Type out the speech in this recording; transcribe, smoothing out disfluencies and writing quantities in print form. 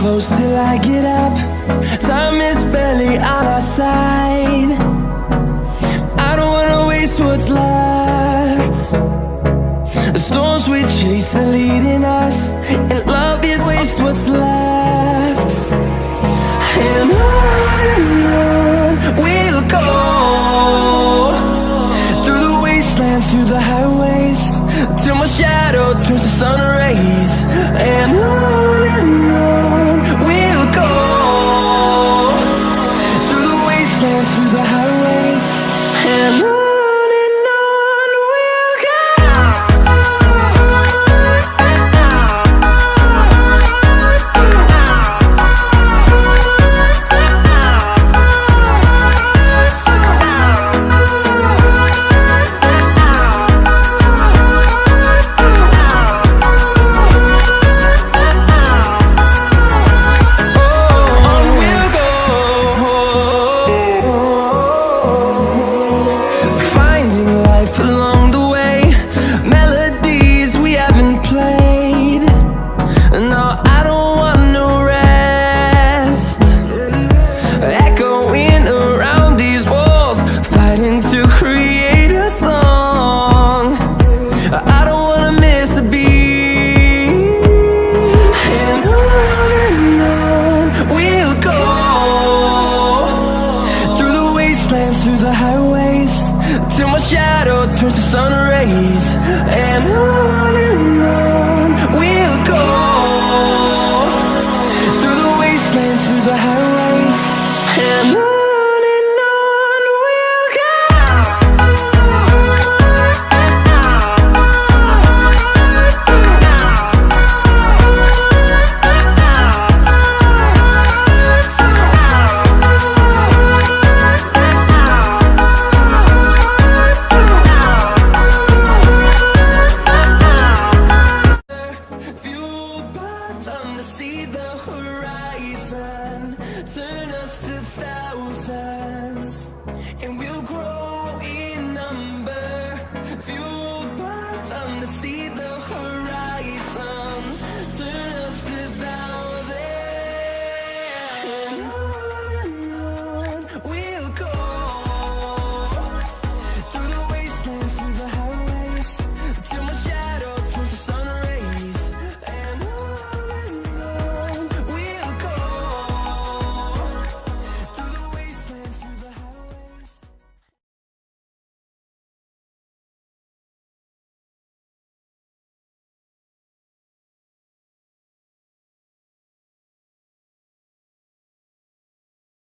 close till I get up. Time is barely on our side. I don't wanna waste what's left. The storms we chase are leading us, and love is waste what's left. And on we'll go, through the wastelands, through the highways, till my shadow turns to sun rays. And on we'll go, through the wastelands, through the highways, and on. Along the way, melodies we haven't played. No, I don't want no rest. Echoing around these walls, fighting to create a song. I don't wanna miss a beat. And on we'll go, through the wastelands, through the highways, till my shadow turns to sun rays. And on we'll go, through the wastelands, through the highways, and on.